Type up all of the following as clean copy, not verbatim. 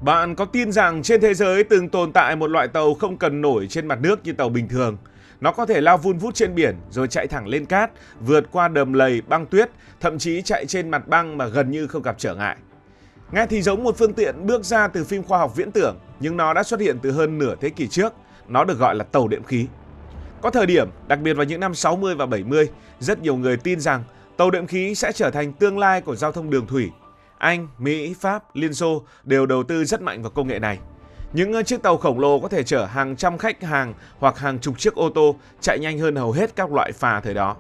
Bạn có tin rằng trên thế giới từng tồn tại một loại tàu không cần nổi trên mặt nước như tàu bình thường? Nó có thể lao vun vút trên biển rồi chạy thẳng lên cát, vượt qua đầm lầy, băng tuyết, thậm chí chạy trên mặt băng mà gần như không gặp trở ngại. Nghe thì giống một phương tiện bước ra từ phim khoa học viễn tưởng, nhưng nó đã xuất hiện từ hơn nửa thế kỷ trước. Nó được gọi là tàu đệm khí. Có thời điểm, đặc biệt vào những năm 60 và 70, rất nhiều người tin rằng tàu đệm khí sẽ trở thành tương lai của giao thông đường thủy. Anh, Mỹ, Pháp, Liên Xô đều đầu tư rất mạnh vào công nghệ này. Những chiếc tàu khổng lồ có thể chở hàng trăm khách hàng hoặc hàng chục chiếc ô tô, chạy nhanh hơn hầu hết các loại phà thời đó.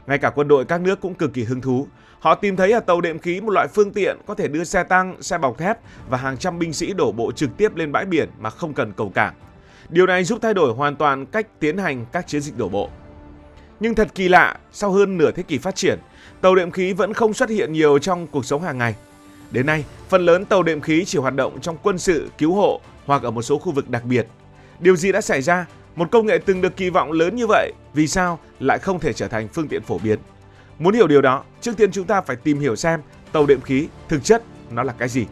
Ngay cả quân đội các nước cũng cực kỳ hứng thú. Họ tìm thấy ở tàu đệm khí một loại phương tiện có thể đưa xe tăng, xe bọc thép và hàng trăm binh sĩ đổ bộ trực tiếp lên bãi biển mà không cần cầu cảng. Điều này giúp thay đổi hoàn toàn cách tiến hành các chiến dịch đổ bộ. Nhưng thật kỳ lạ, sau hơn nửa thế kỷ phát triển, tàu đệm khí vẫn không xuất hiện nhiều trong cuộc sống hàng ngày. Đến nay, phần lớn tàu đệm khí chỉ hoạt động trong quân sự, cứu hộ hoặc ở một số khu vực đặc biệt. Điều gì đã xảy ra? Một công nghệ từng được kỳ vọng lớn như vậy, vì sao lại không thể trở thành phương tiện phổ biến? Muốn hiểu điều đó, trước tiên chúng ta phải tìm hiểu xem tàu đệm khí thực chất nó là cái gì.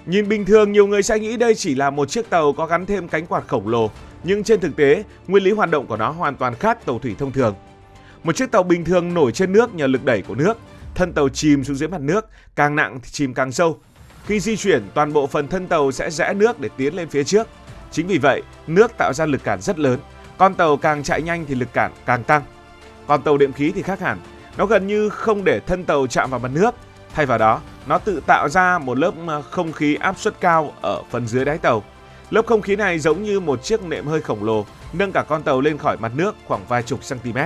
Nhìn bình thường, nhiều người sẽ nghĩ đây chỉ là một chiếc tàu có gắn thêm cánh quạt khổng lồ, nhưng trên thực tế, nguyên lý hoạt động của nó hoàn toàn khác tàu thủy thông thường. Một chiếc tàu bình thường nổi trên nước nhờ lực đẩy của nước, thân tàu chìm xuống dưới mặt nước, càng nặng thì chìm càng sâu. Khi di chuyển, toàn bộ phần thân tàu sẽ rẽ nước để tiến lên phía trước. Chính vì vậy, nước tạo ra lực cản rất lớn, con tàu càng chạy nhanh thì lực cản càng tăng. Còn tàu đệm khí thì khác hẳn, nó gần như không để thân tàu chạm vào mặt nước. Thay vào đó, nó tự tạo ra một lớp không khí áp suất cao ở phần dưới đáy tàu. Lớp không khí này giống như một chiếc nệm hơi khổng lồ, nâng cả con tàu lên khỏi mặt nước khoảng vài chục cm.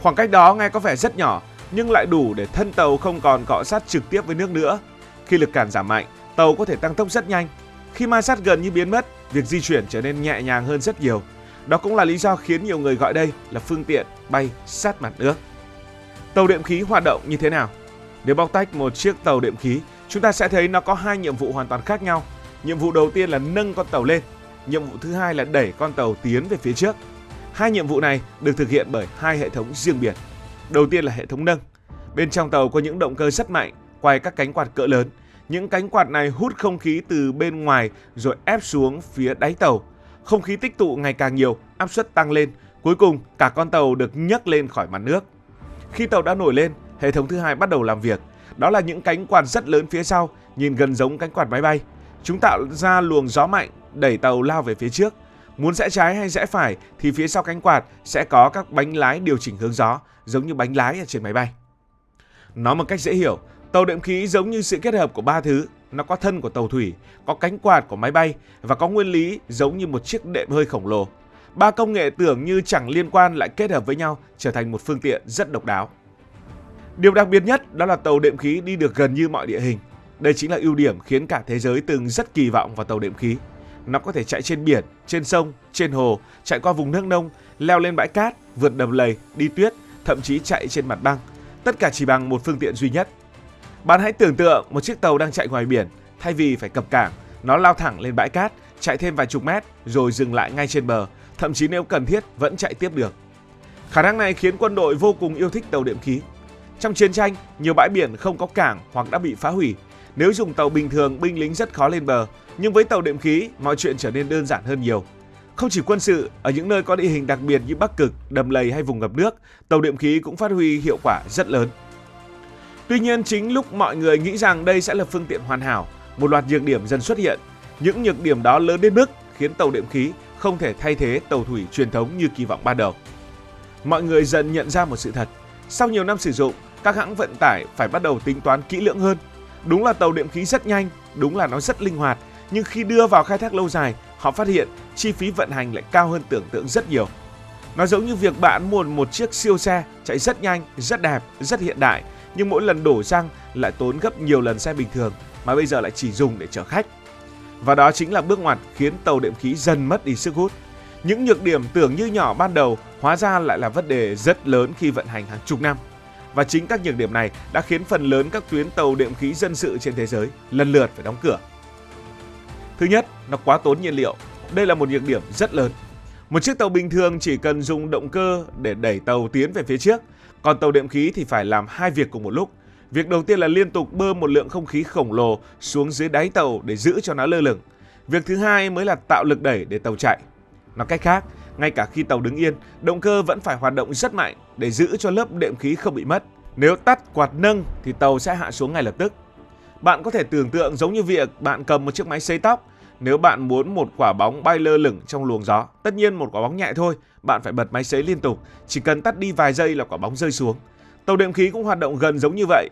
Khoảng cách đó nghe có vẻ rất nhỏ, nhưng lại đủ để thân tàu không còn cọ sát trực tiếp với nước nữa. Khi lực cản giảm mạnh, tàu có thể tăng tốc rất nhanh. Khi ma sát gần như biến mất, việc di chuyển trở nên nhẹ nhàng hơn rất nhiều. Đó cũng là lý do khiến nhiều người gọi đây là phương tiện bay sát mặt nước. Tàu đệm khí hoạt động như thế nào? Nếu bóc tách một chiếc tàu đệm khí, chúng ta sẽ thấy nó có hai nhiệm vụ hoàn toàn khác nhau. Nhiệm vụ đầu tiên là nâng con tàu lên, nhiệm vụ thứ hai là đẩy con tàu tiến về phía trước. Hai nhiệm vụ này được thực hiện bởi hai hệ thống riêng biệt. Đầu tiên là hệ thống nâng. Bên trong tàu có những động cơ rất mạnh, quay các cánh quạt cỡ lớn. Những cánh quạt này hút không khí từ bên ngoài rồi ép xuống phía đáy tàu. Không khí tích tụ ngày càng nhiều, áp suất tăng lên. Cuối cùng, cả con tàu được nhấc lên khỏi mặt nước. Khi tàu đã nổi lên, hệ thống thứ hai bắt đầu làm việc. Đó là những cánh quạt rất lớn phía sau, nhìn gần giống cánh quạt máy bay. Chúng tạo ra luồng gió mạnh, đẩy tàu lao về phía trước. Muốn rẽ trái hay rẽ phải thì phía sau cánh quạt sẽ có các bánh lái điều chỉnh hướng gió, giống như bánh lái ở trên máy bay. Nói một cách dễ hiểu, tàu đệm khí giống như sự kết hợp của ba thứ. Nó có thân của tàu thủy, có cánh quạt của máy bay và có nguyên lý giống như một chiếc đệm hơi khổng lồ. Ba công nghệ tưởng như chẳng liên quan lại kết hợp với nhau, trở thành một phương tiện rất độc đáo. Điều đặc biệt nhất đó là tàu đệm khí đi được gần như mọi địa hình. Đây chính là ưu điểm khiến cả thế giới từng rất kỳ vọng vào tàu đệm khí. Nó có thể chạy trên biển, trên sông, trên hồ, chạy qua vùng nước nông, leo lên bãi cát, vượt đầm lầy, đi tuyết, thậm chí chạy trên mặt băng. Tất cả chỉ bằng một phương tiện duy nhất. Bạn hãy tưởng tượng một chiếc tàu đang chạy ngoài biển, thay vì phải cập cảng, nó lao thẳng lên bãi cát, chạy thêm vài chục mét rồi dừng lại ngay trên bờ, thậm chí nếu cần thiết vẫn chạy tiếp được. Khả năng này khiến quân đội vô cùng yêu thích tàu đệm khí. Trong chiến tranh, nhiều bãi biển không có cảng hoặc đã bị phá hủy. Nếu dùng tàu bình thường, binh lính rất khó lên bờ, nhưng với tàu đệm khí, mọi chuyện trở nên đơn giản hơn nhiều. Không chỉ quân sự, ở những nơi có địa hình đặc biệt như Bắc Cực, đầm lầy hay vùng ngập nước, tàu đệm khí cũng phát huy hiệu quả rất lớn. Tuy nhiên, chính lúc mọi người nghĩ rằng đây sẽ là phương tiện hoàn hảo, một loạt nhược điểm dần xuất hiện. Những nhược điểm đó lớn đến mức khiến tàu đệm khí không thể thay thế tàu thủy truyền thống như kỳ vọng ban đầu. Mọi người dần nhận ra một sự thật. Sau nhiều năm sử dụng, các hãng vận tải phải bắt đầu tính toán kỹ lưỡng hơn. Đúng là tàu đệm khí rất nhanh, đúng là nó rất linh hoạt, nhưng khi đưa vào khai thác lâu dài, họ phát hiện chi phí vận hành lại cao hơn tưởng tượng rất nhiều. Nó giống như việc bạn mua một chiếc siêu xe chạy rất nhanh, rất đẹp, rất hiện đại, nhưng mỗi lần đổ xăng lại tốn gấp nhiều lần xe bình thường mà bây giờ lại chỉ dùng để chở khách. Và đó chính là bước ngoặt khiến tàu đệm khí dần mất đi sức hút. Những nhược điểm tưởng như nhỏ ban đầu hóa ra lại là vấn đề rất lớn khi vận hành hàng chục năm. Và chính các nhược điểm này đã khiến phần lớn các tuyến tàu đệm khí dân sự trên thế giới lần lượt phải đóng cửa. Thứ nhất, nó quá tốn nhiên liệu. Đây là một nhược điểm rất lớn. Một chiếc tàu bình thường chỉ cần dùng động cơ để đẩy tàu tiến về phía trước, còn tàu đệm khí thì phải làm hai việc cùng một lúc. Việc đầu tiên là liên tục bơm một lượng không khí khổng lồ xuống dưới đáy tàu để giữ cho nó lơ lửng. Việc thứ hai mới là tạo lực đẩy để tàu chạy. Nói cách khác, ngay cả khi tàu đứng yên, động cơ vẫn phải hoạt động rất mạnh để giữ cho lớp đệm khí không bị mất. Nếu tắt quạt nâng thì tàu sẽ hạ xuống ngay lập tức. Bạn có thể tưởng tượng giống như việc bạn cầm một chiếc máy sấy tóc. Nếu bạn muốn một quả bóng bay lơ lửng trong luồng gió, tất nhiên một quả bóng nhẹ thôi, bạn phải bật máy sấy liên tục, chỉ cần tắt đi vài giây là quả bóng rơi xuống. Tàu đệm khí cũng hoạt động gần giống như vậy.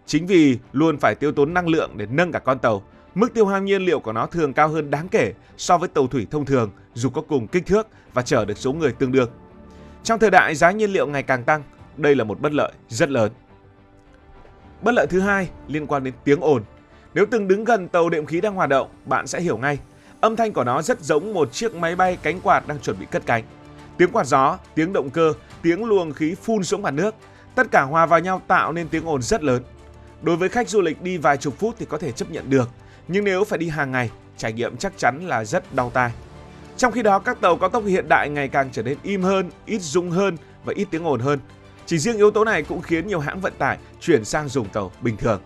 Chính vì luôn phải tiêu tốn năng lượng để nâng cả con tàu, mức tiêu hao nhiên liệu của nó thường cao hơn đáng kể so với tàu thủy thông thường dù có cùng kích thước và chở được số người tương đương. Trong thời đại giá nhiên liệu ngày càng tăng, đây là một bất lợi rất lớn. Bất lợi thứ hai liên quan đến tiếng ồn. Nếu từng đứng gần tàu đệm khí đang hoạt động, bạn sẽ hiểu ngay. Âm thanh của nó rất giống một chiếc máy bay cánh quạt đang chuẩn bị cất cánh. Tiếng quạt gió, tiếng động cơ, tiếng luồng khí phun xuống mặt nước, tất cả hòa vào nhau tạo nên tiếng ồn rất lớn. Đối với khách du lịch đi vài chục phút thì có thể chấp nhận được, nhưng nếu phải đi hàng ngày, trải nghiệm chắc chắn là rất đau tai. Trong khi đó, các tàu cao tốc hiện đại ngày càng trở nên im hơn, ít rung hơn và ít tiếng ồn hơn. Chỉ riêng yếu tố này cũng khiến nhiều hãng vận tải chuyển sang dùng tàu bình thường.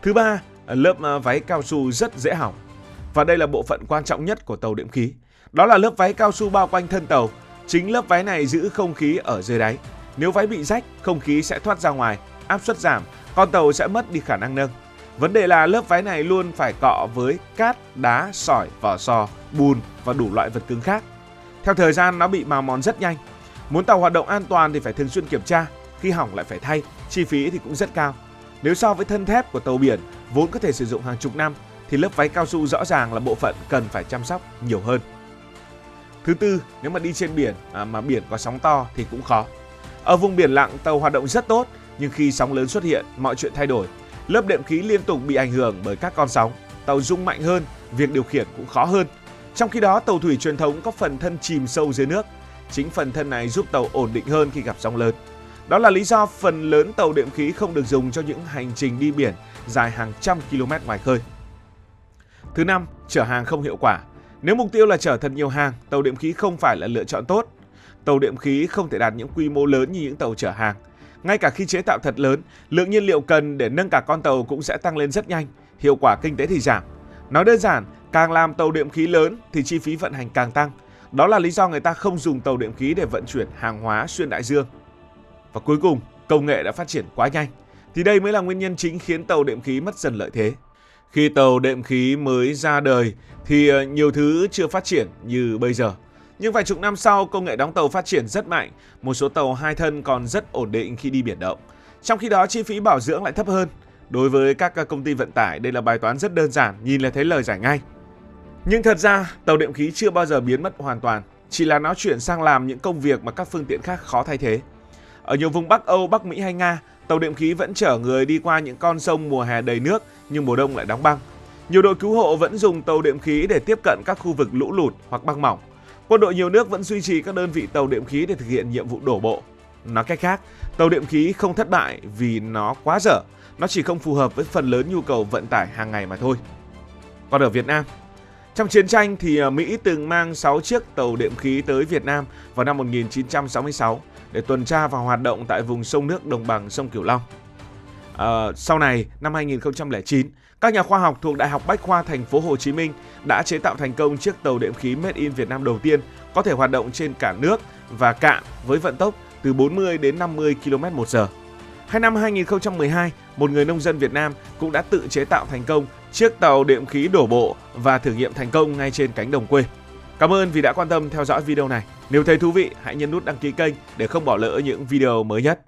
Thứ ba, lớp váy cao su rất dễ hỏng. Và đây là bộ phận quan trọng nhất của tàu đệm khí. Đó là lớp váy cao su bao quanh thân tàu. Chính lớp váy này giữ không khí ở dưới đáy. Nếu váy bị rách, không khí sẽ thoát ra ngoài, áp suất giảm, con tàu sẽ mất đi khả năng nâng. Vấn đề là lớp váy này luôn phải cọ với cát, đá, sỏi, vỏ sò, bùn và đủ loại vật cứng khác. Theo thời gian nó bị mào mòn rất nhanh. Muốn tàu hoạt động an toàn thì phải thường xuyên kiểm tra, khi hỏng lại phải thay, chi phí thì cũng rất cao. Nếu so với thân thép của tàu biển vốn có thể sử dụng hàng chục năm thì lớp váy cao su rõ ràng là bộ phận cần phải chăm sóc nhiều hơn. Thứ tư, nếu mà đi trên biển mà biển có sóng to thì cũng khó. Ở vùng biển lặng, tàu hoạt động rất tốt, nhưng khi sóng lớn xuất hiện, mọi chuyện thay đổi. Lớp đệm khí liên tục bị ảnh hưởng bởi các con sóng, tàu rung mạnh hơn, việc điều khiển cũng khó hơn. Trong khi đó, tàu thủy truyền thống có phần thân chìm sâu dưới nước. Chính phần thân này giúp tàu ổn định hơn khi gặp sóng lớn. Đó là lý do phần lớn tàu đệm khí không được dùng cho những hành trình đi biển dài hàng trăm km ngoài khơi. Thứ năm, chở hàng không hiệu quả. Nếu mục tiêu là chở thật nhiều hàng, tàu đệm khí không phải là lựa chọn tốt. Tàu đệm khí không thể đạt những quy mô lớn như những tàu chở hàng. Ngay cả khi chế tạo thật lớn, lượng nhiên liệu cần để nâng cả con tàu cũng sẽ tăng lên rất nhanh, hiệu quả kinh tế thì giảm. Nói đơn giản, càng làm tàu đệm khí lớn thì chi phí vận hành càng tăng. Đó là lý do người ta không dùng tàu đệm khí để vận chuyển hàng hóa xuyên đại dương. Và cuối cùng, công nghệ đã phát triển quá nhanh, thì đây mới là nguyên nhân chính khiến tàu đệm khí mất dần lợi thế. Khi tàu đệm khí mới ra đời thì nhiều thứ chưa phát triển như bây giờ. Nhưng vài chục năm sau, công nghệ đóng tàu phát triển rất mạnh, một số tàu hai thân còn rất ổn định khi đi biển động. Trong khi đó, chi phí bảo dưỡng lại thấp hơn. Đối với các công ty vận tải, đây là bài toán rất đơn giản, nhìn là thấy lời giải ngay. Nhưng thật ra, tàu đệm khí chưa bao giờ biến mất hoàn toàn, chỉ là nó chuyển sang làm những công việc mà các phương tiện khác khó thay thế. Ở nhiều vùng Bắc Âu, Bắc Mỹ hay Nga, tàu đệm khí vẫn chở người đi qua những con sông mùa hè đầy nước nhưng mùa đông lại đóng băng. Nhiều đội cứu hộ vẫn dùng tàu đệm khí để tiếp cận các khu vực lũ lụt hoặc băng mỏng. Quân đội nhiều nước vẫn duy trì các đơn vị tàu đệm khí để thực hiện nhiệm vụ đổ bộ. Nói cách khác, tàu đệm khí không thất bại vì nó quá dở, nó chỉ không phù hợp với phần lớn nhu cầu vận tải hàng ngày mà thôi. Còn ở Việt Nam, trong chiến tranh thì Mỹ từng mang 6 chiếc tàu đệm khí tới Việt Nam vào năm 1966 để tuần tra và hoạt động tại vùng sông nước đồng bằng sông Cửu Long. Sau này, năm 2009, các nhà khoa học thuộc Đại học Bách khoa Thành phố Hồ Chí Minh đã chế tạo thành công chiếc tàu đệm khí Made in Việt Nam đầu tiên có thể hoạt động trên cả nước và cạn với vận tốc từ 40 đến 50 km/h. Hay năm 2012, một người nông dân Việt Nam cũng đã tự chế tạo thành công chiếc tàu đệm khí đổ bộ và thử nghiệm thành công ngay trên cánh đồng quê. Cảm ơn vì đã quan tâm theo dõi video này. Nếu thấy thú vị, hãy nhấn nút đăng ký kênh để không bỏ lỡ những video mới nhất.